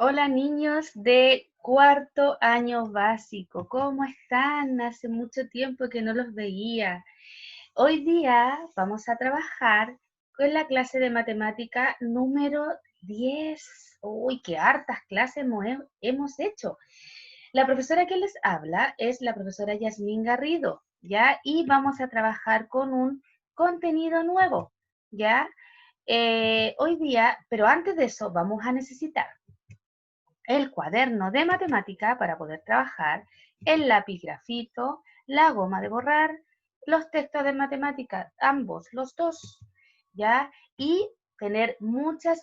Hola niños de cuarto año básico, ¿cómo están? Hace mucho tiempo que no los veía. Hoy día vamos a trabajar con la clase de matemática número 10. Uy, qué hartas clases hemos hecho. La profesora que les habla es la profesora Yasmín Garrido, ¿ya? Y vamos a trabajar con un contenido nuevo, ¿ya? Hoy día, pero antes de eso vamos a necesitar el cuaderno de matemática para poder trabajar, el lápiz grafito, la goma de borrar, los textos de matemática, ambos, los dos, ¿ya? Y tener muchas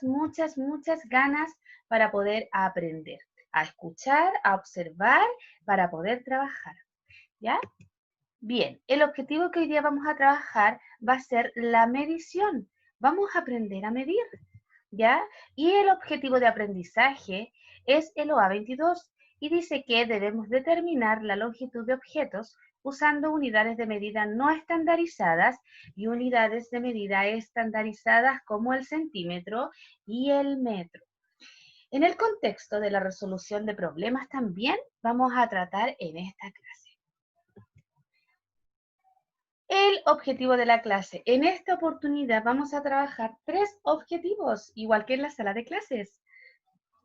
ganas para poder aprender, a escuchar, a observar, para poder trabajar, ¿ya? Bien, el objetivo que hoy día vamos a trabajar va a ser la medición. Vamos a aprender a medir, ¿ya? Y el objetivo de aprendizaje es el OA22 y dice que debemos determinar la longitud de objetos usando unidades de medida no estandarizadas y unidades de medida estandarizadas como el centímetro y el metro. En el contexto de la resolución de problemas también vamos a tratar en esta clase el objetivo de la clase. En esta oportunidad vamos a trabajar 3 objetivos, igual que en la sala de clases.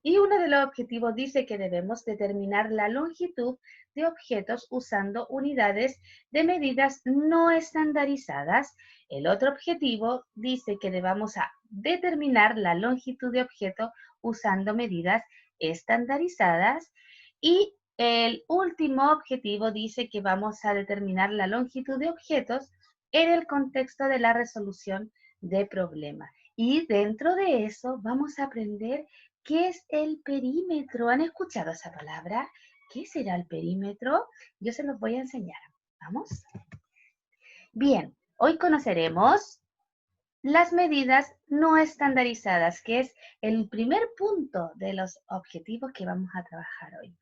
Y uno de los objetivos dice que debemos determinar la longitud de objetos usando unidades de medidas no estandarizadas. El otro objetivo dice que debamos determinar la longitud de objetos usando medidas estandarizadas. Y el último objetivo dice que vamos a determinar la longitud de objetos en el contexto de la resolución de problemas. Y dentro de eso vamos a aprender ¿qué es el perímetro? ¿Han escuchado esa palabra? ¿Qué será el perímetro? Yo se los voy a enseñar. ¿Vamos? Bien, hoy conoceremos las medidas no estandarizadas, que es el primer punto de los objetivos que vamos a trabajar hoy.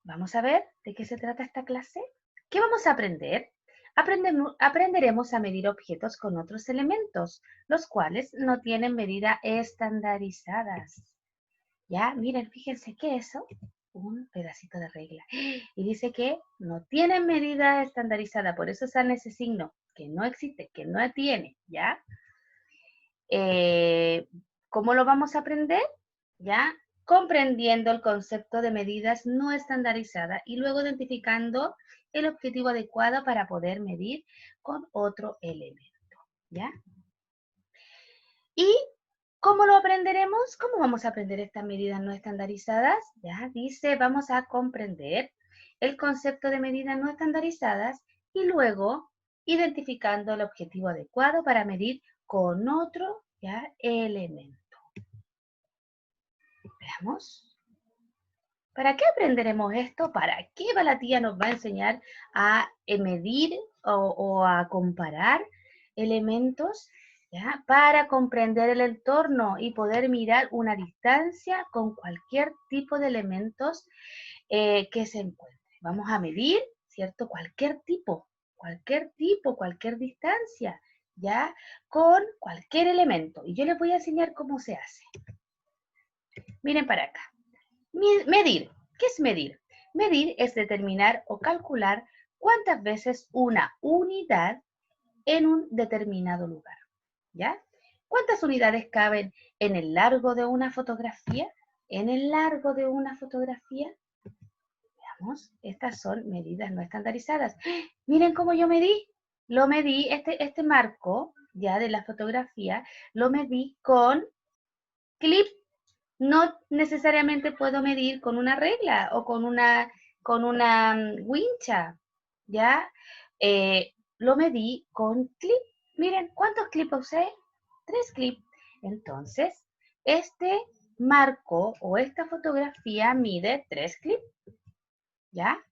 Vamos a ver de qué se trata esta clase. ¿Qué vamos a aprender? Aprenderemos a medir objetos con otros elementos, los cuales no tienen medida estandarizadas. Ya, miren, fíjense que eso, un pedacito de regla. Y dice que no tienen medida estandarizada, por eso sale ese signo, que no existe, que no tiene, ¿ya? ¿Cómo lo vamos a aprender? ¿Ya? Comprendiendo el concepto de medidas no estandarizadas y luego identificando el objetivo adecuado para poder medir con otro elemento, ¿ya? Y ¿cómo lo aprenderemos? ¿Cómo vamos a aprender estas medidas no estandarizadas? Ya dice, vamos a comprender el concepto de medidas no estandarizadas y luego identificando el objetivo adecuado para medir con otro elemento. Veamos. ¿Para qué aprenderemos esto? ¿Para qué la tía nos va a enseñar a medir o a comparar elementos? ¿Ya? Para comprender el entorno y poder mirar una distancia con cualquier tipo de elementos que se encuentre. Vamos a medir, ¿cierto? Cualquier tipo, cualquier distancia, ¿ya? Con cualquier elemento. Y yo les voy a enseñar cómo se hace. Miren para acá. Medir. ¿Qué es medir? Medir es determinar o calcular cuántas veces una unidad en un determinado lugar. ¿Ya? ¿Cuántas unidades caben en el largo de una fotografía? En el largo de una fotografía, veamos, estas son medidas no estandarizadas. Miren cómo yo medí. Lo medí, este marco ya de la fotografía, lo medí con clip. No necesariamente puedo medir con una regla o con una wincha, ¿ya? Lo medí con clip. Miren, ¿cuántos clips usé? 3 clips. Entonces, este marco o esta fotografía mide 3 clips, ¿ya?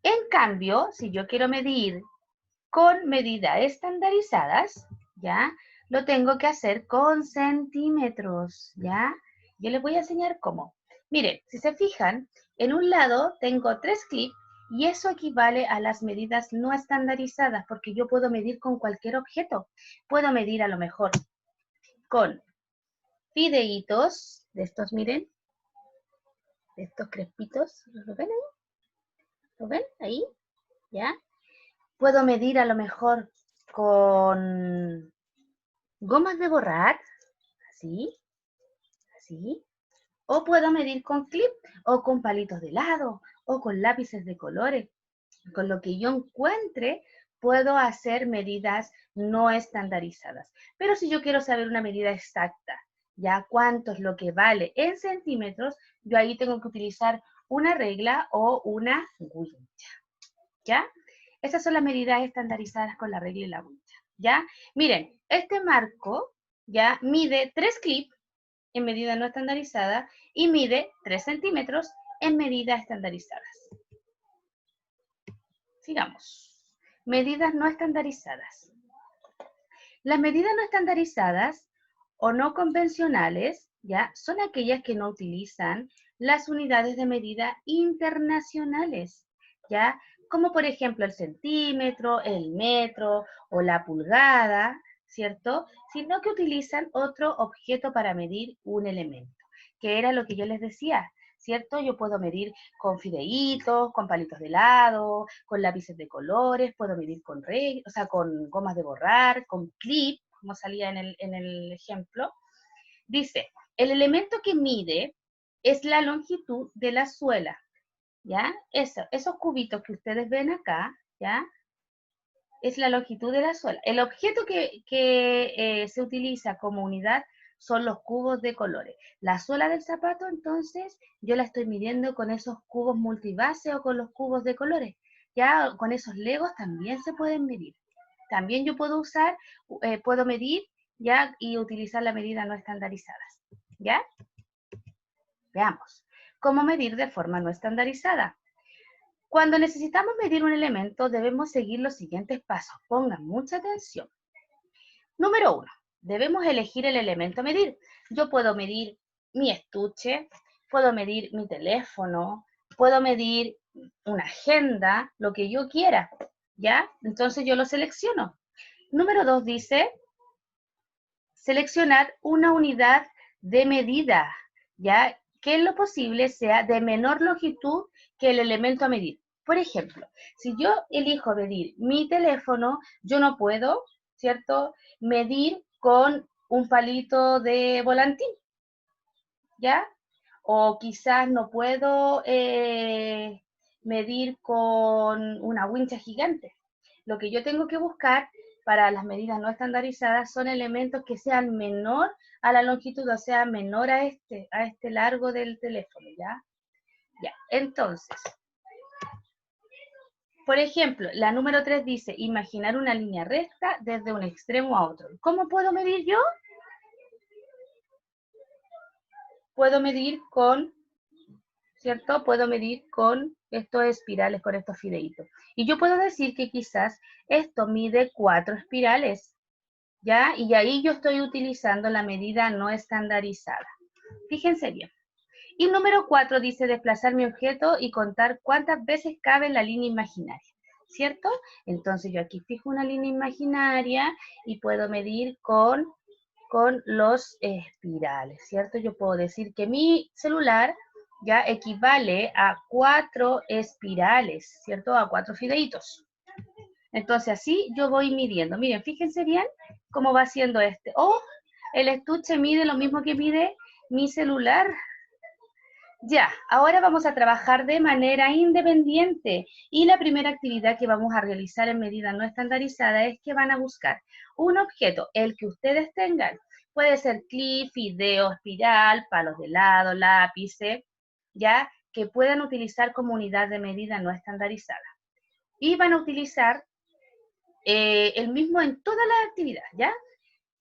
En cambio, si yo quiero medir con medidas estandarizadas, ¿ya? Lo tengo que hacer con centímetros, ¿ya? Yo les voy a enseñar cómo. Miren, si se fijan, en un lado tengo 3 clips y eso equivale a las medidas no estandarizadas porque yo puedo medir con cualquier objeto. Puedo medir a lo mejor con fideitos, de estos, miren, de estos crespitos, ¿lo ven ahí? ¿Lo ven ahí? ¿Ya? Puedo medir a lo mejor con gomas de borrar, así, así. O puedo medir con clip, o con palitos de helado, o con lápices de colores. Con lo que yo encuentre, puedo hacer medidas no estandarizadas. Pero si yo quiero saber una medida exacta, ya cuánto es lo que vale en centímetros, yo ahí tengo que utilizar una regla o una wincha, ¿ya? Esas son las medidas estandarizadas con la regla y la wincha, ¿ya? Miren, este marco, ¿ya? Mide 3 clips en medida no estandarizada y mide 3 centímetros en medidas estandarizadas. Sigamos. Medidas no estandarizadas. Las medidas no estandarizadas o no convencionales, ¿ya? Son aquellas que no utilizan las unidades de medida internacionales, ¿ya? Como por ejemplo el centímetro, el metro o la pulgada, ¿cierto? Sino que utilizan otro objeto para medir un elemento, que era lo que yo les decía, ¿cierto? Yo puedo medir con fideitos, con palitos de helado, con lápices de colores, puedo medir con o sea, con gomas de borrar, con clip, como salía en el ejemplo. Dice, el elemento que mide es la longitud de la suela, ¿ya? Esos cubitos que ustedes ven acá, ¿ya? Es la longitud de la suela. El objeto que se utiliza como unidad son los cubos de colores. La suela del zapato, entonces, yo la estoy midiendo con esos cubos multibase o con los cubos de colores. Ya con esos legos también se pueden medir. También yo puedo usar, puedo medir ya y utilizar la medida no estandarizadas. ¿Ya? Veamos. ¿Cómo medir de forma no estandarizada? Cuando necesitamos medir un elemento, debemos seguir los siguientes pasos. Pongan mucha atención. Número 1. Debemos elegir el elemento a medir. Yo puedo medir mi estuche, puedo medir mi teléfono, puedo medir una agenda, lo que yo quiera, ¿ya? Entonces yo lo selecciono. Número 2 dice, seleccionar una unidad de medida, ¿ya? Que en lo posible sea de menor longitud que el elemento a medir. Por ejemplo, si yo elijo medir mi teléfono, yo no puedo, ¿cierto?, medir con un palito de volantín, ¿ya? O quizás no puedo medir con una wincha gigante. Lo que yo tengo que buscar para las medidas no estandarizadas son elementos que sean menor a la longitud, o sea, menor a este largo del teléfono, ¿ya? Ya, entonces, por ejemplo, la número 3 dice, imaginar una línea recta desde un extremo a otro. ¿Cómo puedo medir yo? Puedo medir con, ¿cierto? Puedo medir con estos espirales, con estos fideitos. Y yo puedo decir que quizás esto mide 4 espirales, ¿ya? Y ahí yo estoy utilizando la medida no estandarizada. Fíjense bien. Y número 4 dice desplazar mi objeto y contar cuántas veces cabe en la línea imaginaria, ¿cierto? Entonces yo aquí fijo una línea imaginaria y puedo medir con los espirales, ¿cierto? Yo puedo decir que mi celular ya equivale a 4 espirales, ¿cierto? A 4 fideitos. Entonces así yo voy midiendo. Miren, fíjense bien cómo va siendo este. O el estuche mide lo mismo que mide mi celular. Ya, ahora vamos a trabajar de manera independiente y la primera actividad que vamos a realizar en medida no estandarizada es que van a buscar un objeto, el que ustedes tengan. Puede ser clip, fideo, espiral, palos de helado, lápices, ya, que puedan utilizar como unidad de medida no estandarizada. Y van a utilizar el mismo en toda la actividad, ¿ya?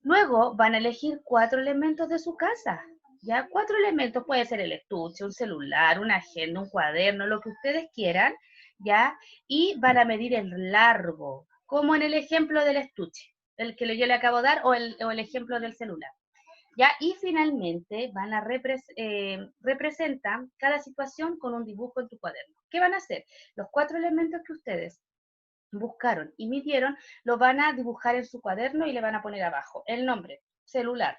Luego van a elegir 4 elementos de su casa, ¿ya? 4 elementos, puede ser el estuche, un celular, una agenda, un cuaderno, lo que ustedes quieran, ¿ya? Y van a medir el largo, como en el ejemplo del estuche, el que yo le acabo de dar, o el ejemplo del celular, ¿ya? Y finalmente van a representar cada situación con un dibujo en tu cuaderno. ¿Qué van a hacer? Los 4 elementos que ustedes buscaron y midieron, lo van a dibujar en su cuaderno y le van a poner abajo el nombre, celular,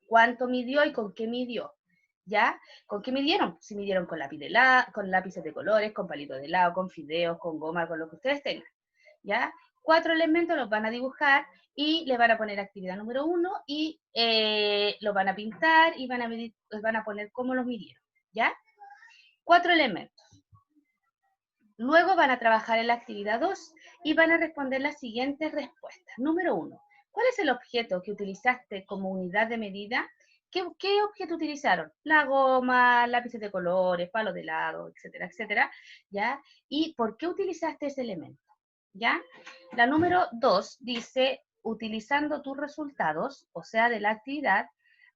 cuánto midió y con qué midió. ¿Ya? ¿Con qué midieron? Si midieron con con lápices de colores, con palitos de helado, con fideos, con goma, con lo que ustedes tengan. ¿Ya? 4 elementos los van a dibujar y le van a poner actividad número 1 y los van a pintar y van a poner cómo los midieron. ¿Ya? 4 elementos. Luego van a trabajar en la actividad 2 y van a responder las siguientes respuestas. Número 1. ¿Cuál es el objeto que utilizaste como unidad de medida? ¿Qué objeto utilizaron? La goma, lápices de colores, palos de helado, etcétera, etcétera. ¿Ya? ¿Y por qué utilizaste ese elemento? ¿Ya? La número 2 dice, utilizando tus resultados, o sea, de la actividad,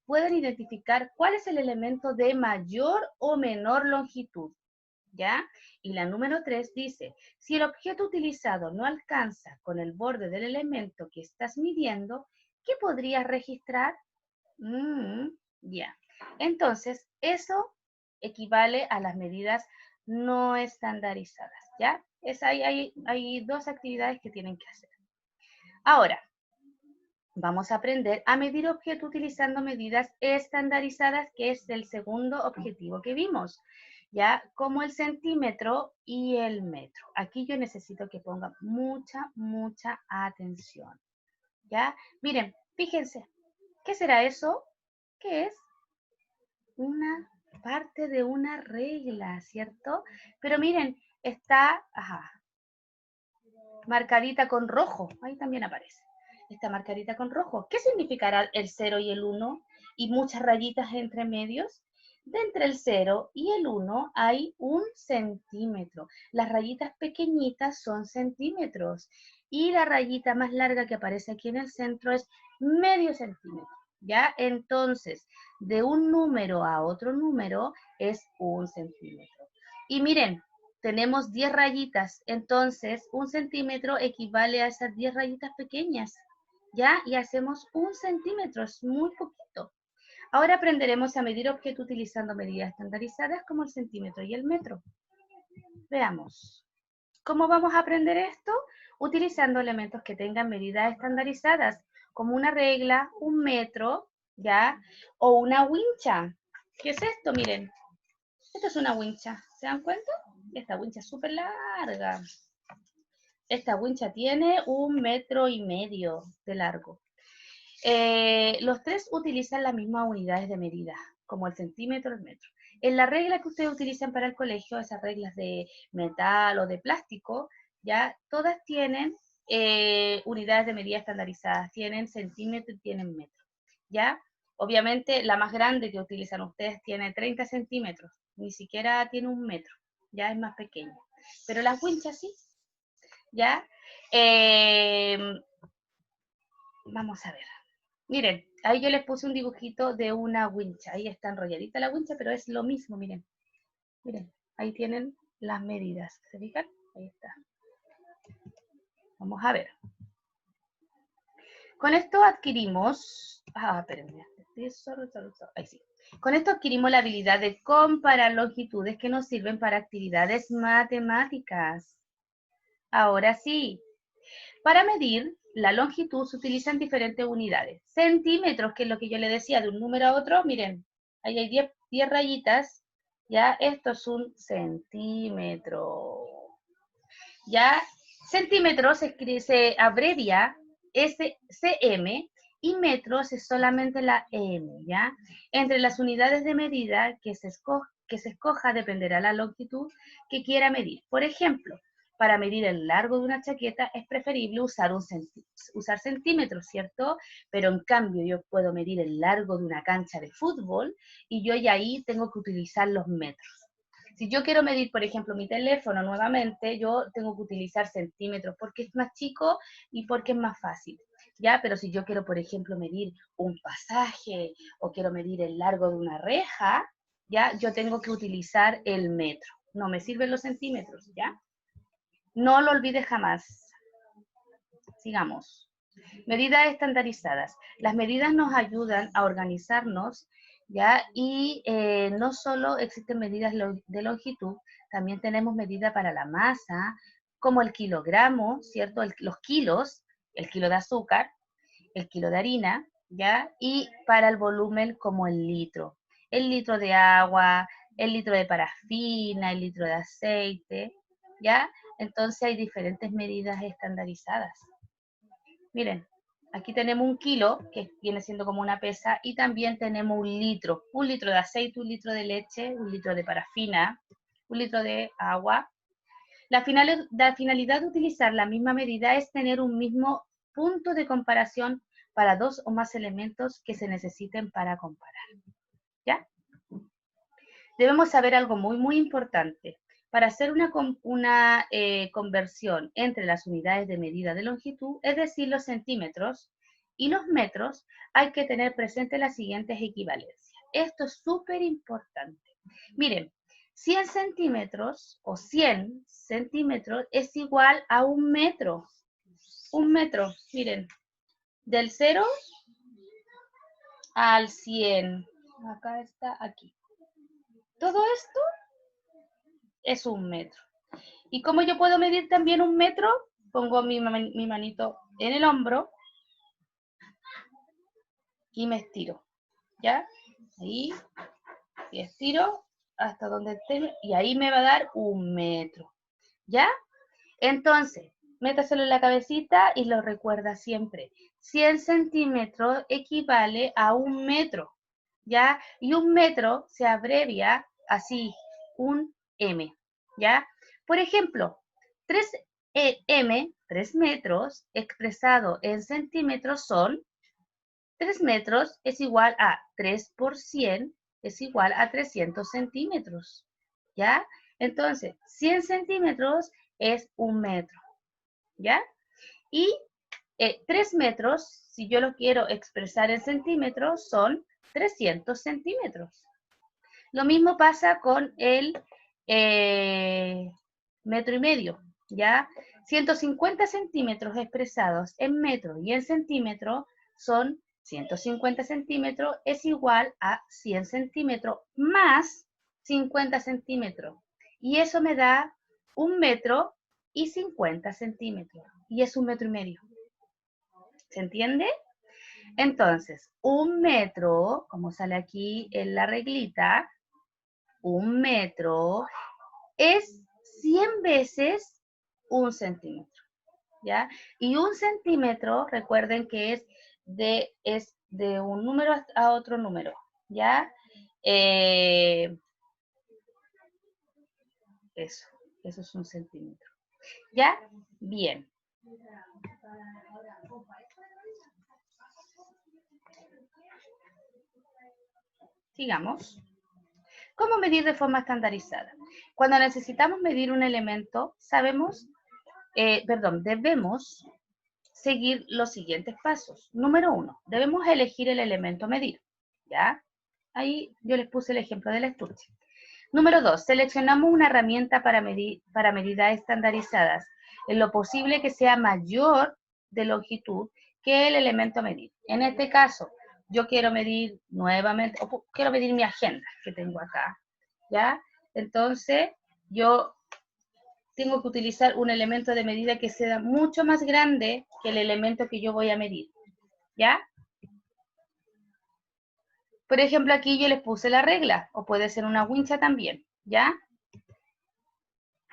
pueden identificar cuál es el elemento de mayor o menor longitud. ¿Ya? Y la número 3 dice, si el objeto utilizado no alcanza con el borde del elemento que estás midiendo, ¿qué podrías registrar? Ya. Entonces, eso equivale a las medidas no estandarizadas, ¿ya? Hay dos actividades que tienen que hacer. Ahora, vamos a aprender a medir objetos utilizando medidas estandarizadas, que es el segundo objetivo que vimos, ¿ya? Como el centímetro y el metro. Aquí yo necesito que pongan mucha atención, ¿ya? Miren, fíjense, ¿qué será eso? ¿Qué es? Una parte de una regla, ¿cierto? Pero miren, está, marcadita con rojo, ahí también aparece. Está marcadita con rojo. ¿Qué significará el 0 y el 1? Y muchas rayitas entre medios. De entre el 0 y el 1 hay 1 centímetro. Las rayitas pequeñitas son centímetros. Y la rayita más larga que aparece aquí en el centro es medio centímetro. ¿Ya? Entonces, de un número a otro número es 1 centímetro. Y miren, tenemos 10 rayitas, entonces 1 centímetro equivale a esas 10 rayitas pequeñas, ¿ya? Y hacemos 1 centímetro, es muy poquito. Ahora aprenderemos a medir objetos utilizando medidas estandarizadas como el centímetro y el metro. Veamos. ¿Cómo vamos a aprender esto? Utilizando elementos que tengan medidas estandarizadas, como una regla, un metro, ¿ya? O una wincha. ¿Qué es esto? Miren, esto es una wincha, ¿se dan cuenta? Esta wincha es súper larga. Esta wincha tiene 1,5 metros de largo. Los tres utilizan las mismas unidades de medida, como el centímetro, el metro. En la regla que ustedes utilizan para el colegio, esas reglas de metal o de plástico, ya todas tienen unidades de medida estandarizadas, tienen centímetro y tienen metro, ¿ya? Obviamente la más grande que utilizan ustedes tiene 30 centímetros, ni siquiera tiene 1 metro, ya es más pequeña. Pero las winchas sí, ¿ya? Eh, Vamos a ver. Miren, ahí yo les puse un dibujito de una wincha. Ahí está enrolladita la wincha, pero es lo mismo, miren. Miren, ahí tienen las medidas. ¿Se fijan? Ahí está. Vamos a ver. Con esto adquirimos... espérenme. Ahí sí. Con esto adquirimos la habilidad de comparar longitudes que nos sirven para actividades matemáticas. Ahora sí. Para medir la longitud se utilizan diferentes unidades. Centímetros, que es lo que yo le decía, de un número a otro, miren, ahí hay 10 rayitas, ya, esto es un centímetro. Ya, centímetros se abrevia cm y metros es solamente la m, ¿ya? Entre las unidades de medida que se escoja dependerá la longitud que quiera medir. Por ejemplo, para medir el largo de una chaqueta es preferible usar centímetros, ¿cierto? Pero en cambio yo puedo medir el largo de una cancha de fútbol y yo ya ahí tengo que utilizar los metros. Si yo quiero medir, por ejemplo, mi teléfono nuevamente, yo tengo que utilizar centímetros porque es más chico y porque es más fácil, ¿ya? Pero si yo quiero, por ejemplo, medir un pasaje o quiero medir el largo de una reja, ¿ya? Yo tengo que utilizar el metro. No me sirven los centímetros, ¿ya? No lo olvides jamás. Sigamos. Medidas estandarizadas. Las medidas nos ayudan a organizarnos, ¿ya? Y no solo existen medidas de longitud, también tenemos medidas para la masa, como el kilogramo, ¿cierto? Los kilos, el kilo de azúcar, el kilo de harina, ¿ya? Y para el volumen como el litro. el litro de agua, el litro de parafina, el litro de aceite, ¿ya? Entonces hay diferentes medidas estandarizadas. Miren, aquí tenemos 1 kilo, que viene siendo como una pesa, y también tenemos 1 litro de aceite, 1 litro de leche, 1 litro de parafina, 1 litro de agua. La finalidad de utilizar la misma medida es tener un mismo punto de comparación para 2 o más elementos que se necesiten para comparar. ¿Ya? Debemos saber algo muy importante. Para hacer una conversión entre las unidades de medida de longitud, es decir, los centímetros y los metros, hay que tener presente las siguientes equivalencias. Esto es súper importante. Miren, 100 centímetros o 100 centímetros es igual a 1 metro. 1 metro, miren, del 0 al 100. Acá está, aquí. Todo esto es 1 metro. ¿Y cómo yo puedo medir también 1 metro? Pongo mi manito en el hombro y me estiro, ¿ya? Ahí, y estiro hasta donde esté, y ahí me va a dar 1 metro, ¿ya? Entonces, métaselo en la cabecita y lo recuerda siempre. 100 centímetros equivale a 1 metro, ¿ya? Y 1 metro se abrevia así, un M, ¿ya? Por ejemplo, 3 3 metros, expresado en centímetros son, 3 metros es igual a 3 por 100, es igual a 300 centímetros, ¿ya? Entonces, 100 centímetros es 1 metro, ¿ya? Y 3 metros, si yo lo quiero expresar en centímetros, son 300 centímetros. Lo mismo pasa con el metro y medio, ¿ya? 150 centímetros expresados en metro y en centímetro son 150 centímetros es igual a 100 centímetros más 50 centímetros. Y eso me da 1 metro y 50 centímetros. Y es 1 metro y medio. ¿Se entiende? Entonces, 1 metro, como sale aquí en la reglita, 1 metro es 100 veces 1 centímetro, ¿ya? Y 1 centímetro, recuerden que es de un número a otro número, ¿ya? Eso es 1 centímetro, ¿ya? Bien. Sigamos. ¿Cómo medir de forma estandarizada? Cuando necesitamos medir un elemento, debemos seguir los siguientes pasos. Número 1, debemos elegir el elemento a medir, ¿ya? Ahí yo les puse el ejemplo del estuche. Número 2, seleccionamos una herramienta para medidas estandarizadas, en lo posible que sea mayor de longitud que el elemento a medir. En este caso, yo quiero medir nuevamente, o quiero medir mi agenda que tengo acá, ¿ya? Entonces, yo tengo que utilizar un elemento de medida que sea mucho más grande que el elemento que yo voy a medir, ¿ya? Por ejemplo, aquí yo les puse la regla, o puede ser una wincha también, ¿ya?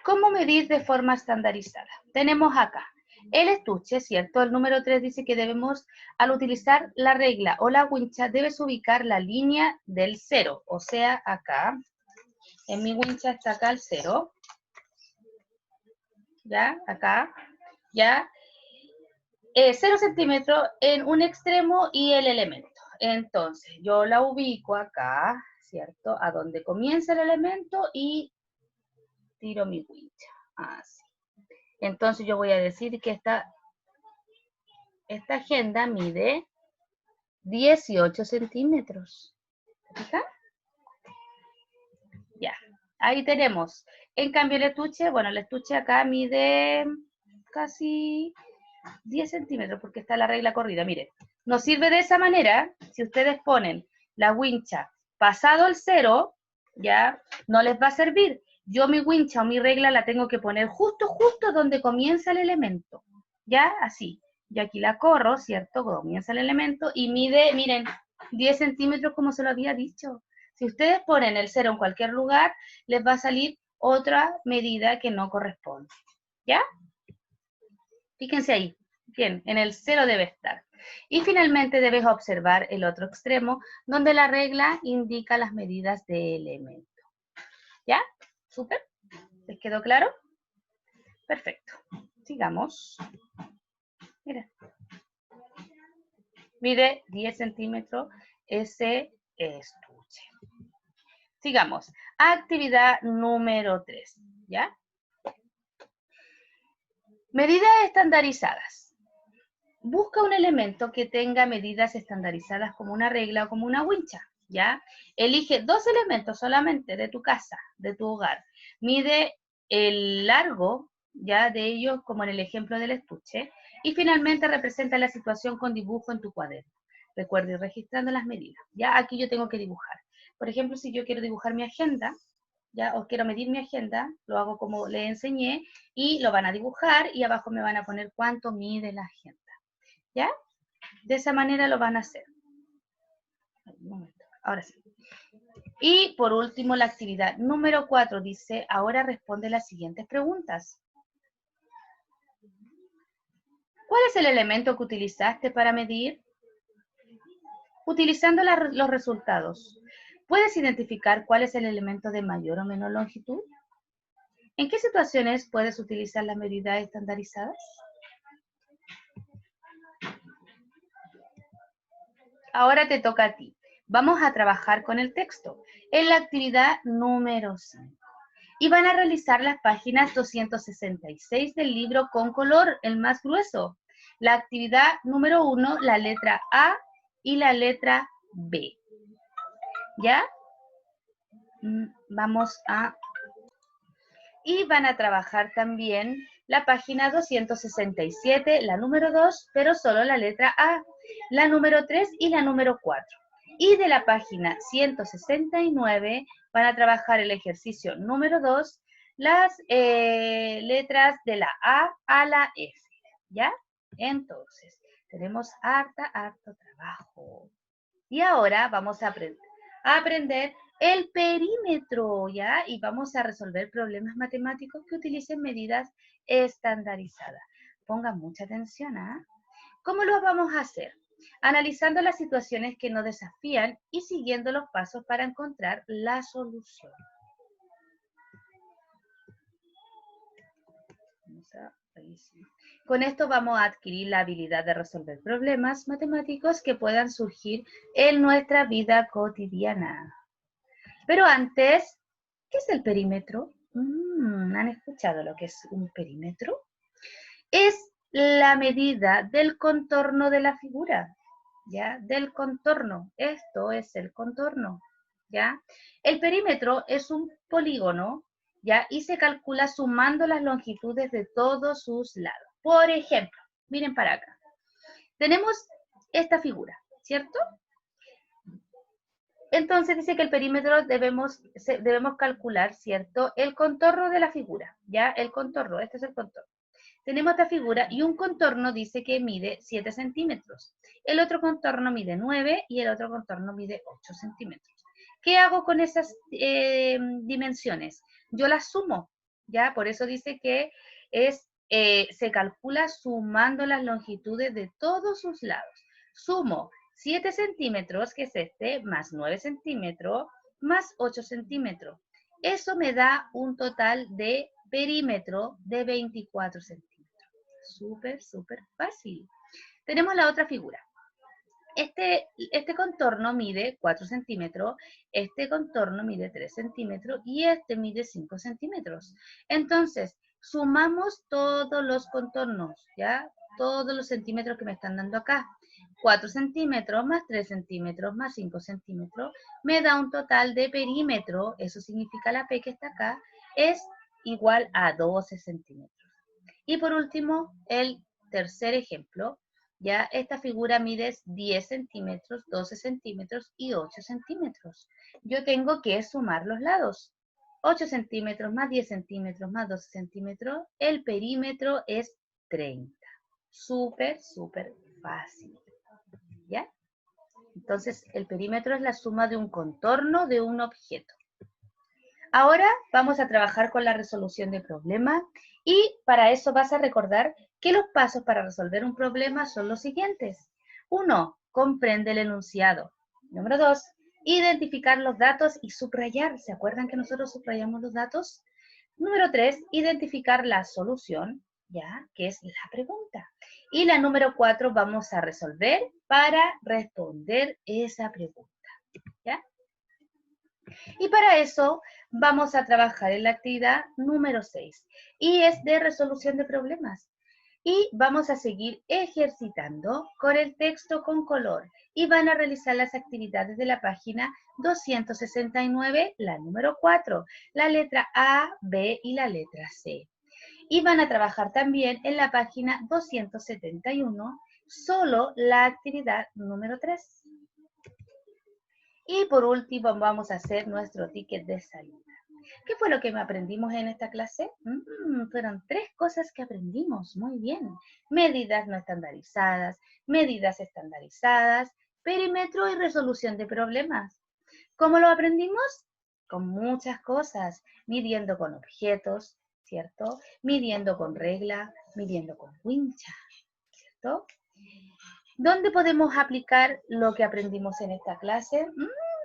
¿Cómo medir de forma estandarizada? Tenemos acá el estuche, ¿cierto? El número 3 dice que debemos, al utilizar la regla o la wincha, debes ubicar la línea del 0, o sea, acá, en mi wincha está acá el 0, ¿ya? Acá, ¿ya? 0 centímetros en un extremo y el elemento. Entonces, yo la ubico acá, ¿cierto? A donde comienza el elemento y tiro mi wincha, así. Entonces, yo voy a decir que esta agenda mide 18 centímetros. ¿Fija? Ya, ahí tenemos. En cambio, el estuche, bueno, el estuche acá mide casi 10 centímetros porque está la regla corrida. Miren, nos sirve de esa manera. Si ustedes ponen la wincha pasado el 0, ya no les va a servir. Yo mi wincha o mi regla la tengo que poner justo donde comienza el elemento. Ya, así. Yo aquí la corro, ¿cierto? Comienza el elemento y mide, miren, 10 centímetros como se lo había dicho. Si ustedes ponen el 0 en cualquier lugar, les va a salir otra medida que no corresponde. ¿Ya? Fíjense ahí. Bien, en el 0 debe estar. Y finalmente debes observar el otro extremo, donde la regla indica las medidas de elemento. ¿Ya? ¿Súper? ¿Les quedó claro? Perfecto. Sigamos. Mira. Mide 10 centímetros ese estuche. Sigamos. Actividad número 3. ¿Ya? Medidas estandarizadas. Busca un elemento que tenga medidas estandarizadas como una regla o como una wincha. ¿Ya? Elige 2 elementos solamente de tu casa, de tu hogar. Mide el largo, ya, de ellos, como en el ejemplo del estuche. Y finalmente representa la situación con dibujo en tu cuaderno. Recuerda ir registrando las medidas. Ya, aquí yo tengo que dibujar. Por ejemplo, si yo quiero dibujar mi agenda, ya, o quiero medir mi agenda, lo hago como les enseñé, y lo van a dibujar, y abajo me van a poner cuánto mide la agenda. ¿Ya? De esa manera lo van a hacer. Un momento, ahora sí. Y por último, la actividad número 4 dice, ahora responde las siguientes preguntas. ¿Cuál es el elemento que utilizaste para medir? Utilizando los resultados, ¿puedes identificar cuál es el elemento de mayor o menor longitud? ¿En qué situaciones puedes utilizar las medidas estandarizadas? Ahora te toca a ti. Vamos a trabajar con el texto en la actividad número 5. Y van a realizar las páginas 266 del libro con color, el más grueso. La actividad número 1, la letra A y la letra B. ¿Ya? Vamos a... Y van a trabajar también la página 267, la número 2, pero solo la letra A, la número 3 y la número 4. Y de la página 169 van a trabajar el ejercicio número 2, las letras de la A la F, ¿ya? Entonces, tenemos harto trabajo. Y ahora vamos a aprender el perímetro, ¿ya? Y vamos a resolver problemas matemáticos que utilicen medidas estandarizadas. Pongan mucha atención, ¿ah? ¿Cómo lo vamos a hacer? Analizando las situaciones que nos desafían y siguiendo los pasos para encontrar la solución. Con esto vamos a adquirir la habilidad de resolver problemas matemáticos que puedan surgir en nuestra vida cotidiana. Pero antes, ¿qué es el perímetro? ¿Han escuchado lo que es un perímetro? Es la medida del contorno de la figura, ¿ya? Del contorno. Esto es el contorno, ¿ya? El perímetro es un polígono, ¿ya? Y se calcula sumando las longitudes de todos sus lados. Por ejemplo, miren para acá. Tenemos esta figura, ¿cierto? Entonces dice que el perímetro debemos calcular, ¿cierto? El contorno de la figura, ¿ya? El contorno, este es el contorno. Tenemos esta figura y un contorno dice que mide 7 centímetros. El otro contorno mide 9 y el otro contorno mide 8 centímetros. ¿Qué hago con esas dimensiones? Yo las sumo, ¿ya? Por eso dice que se calcula sumando las longitudes de todos sus lados. Sumo 7 centímetros, que es este, más 9 centímetros, más 8 centímetros. Eso me da un total de perímetro de 24 centímetros. Súper fácil. Tenemos la otra figura. Este contorno mide 4 centímetros, este contorno mide 3 centímetros y este mide 5 centímetros. Entonces, sumamos todos los contornos, ¿ya? Todos los centímetros que me están dando acá. 4 centímetros más 3 centímetros más 5 centímetros me da un total de perímetro, eso significa la P que está acá, es igual a 12 centímetros. Y por último, el tercer ejemplo, ya esta figura mide 10 centímetros, 12 centímetros y 8 centímetros. Yo tengo que sumar los lados. 8 centímetros más 10 centímetros más 12 centímetros, el perímetro es 30. Súper fácil. ¿Ya? Entonces, el perímetro es la suma de un contorno de un objeto. Ahora vamos a trabajar con la resolución de problemas y para eso vas a recordar que los pasos para resolver un problema son los siguientes. 1. Comprende el enunciado. Número 2. Identificar los datos y subrayar. ¿Se acuerdan que nosotros subrayamos los datos? Número 3. Identificar la solución, ¿ya? Que es la pregunta. Y la número 4, vamos a resolver para responder esa pregunta, ¿ya? Y para eso vamos a trabajar en la actividad número 6 y es de resolución de problemas. Y vamos a seguir ejercitando con el texto con color y van a realizar las actividades de la página 269, la número 4, la letra A, B y la letra C. Y van a trabajar también en la página 271, solo la actividad número 3. Y por último vamos a hacer nuestro ticket de salida. ¿Qué fue lo que aprendimos en esta clase? Fueron 3 cosas que aprendimos. Muy bien. Medidas no estandarizadas, medidas estandarizadas, perímetro y resolución de problemas. ¿Cómo lo aprendimos? Con muchas cosas. Midiendo con objetos, ¿cierto? Midiendo con regla, midiendo con wincha, ¿cierto? ¿Dónde podemos aplicar lo que aprendimos en esta clase?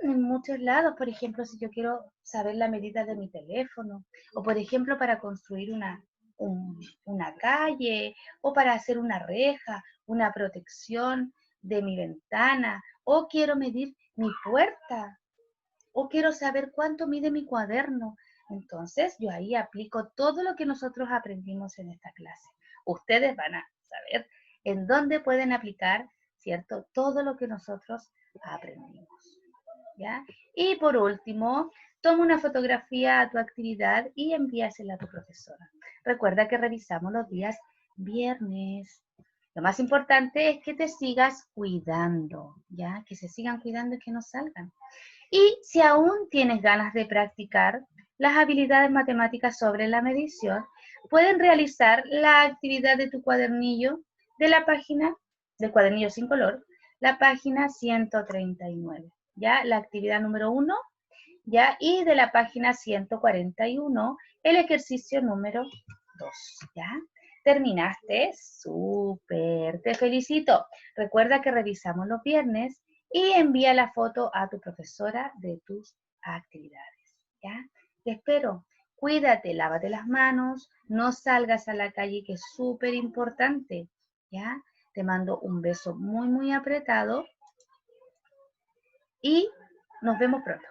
En muchos lados. Por ejemplo, si yo quiero saber la medida de mi teléfono, o por ejemplo para construir una calle, o para hacer una reja, una protección de mi ventana, o quiero medir mi puerta, o quiero saber cuánto mide mi cuaderno. Entonces, yo ahí aplico todo lo que nosotros aprendimos en esta clase. Ustedes van a saber en dónde pueden aplicar, ¿cierto? Todo lo que nosotros aprendimos, ¿ya? Y por último, toma una fotografía a tu actividad y envíasela a tu profesora. Recuerda que revisamos los días viernes. Lo más importante es que te sigas cuidando, ¿ya? Que se sigan cuidando y que no salgan. Y si aún tienes ganas de practicar las habilidades matemáticas sobre la medición, pueden realizar la actividad de tu cuadernillo de la página, del cuadernillo sin color, la página 139, ¿ya? La actividad número 1, ¿ya? Y de la página 141, el ejercicio número 2, ¿ya? ¿Terminaste? ¡Súper! Te felicito. Recuerda que revisamos los viernes y envía la foto a tu profesora de tus actividades, ¿ya? Te espero. Cuídate, lávate las manos, no salgas a la calle, que es súper importante, ¿ya? Te mando un beso muy, muy apretado y nos vemos pronto.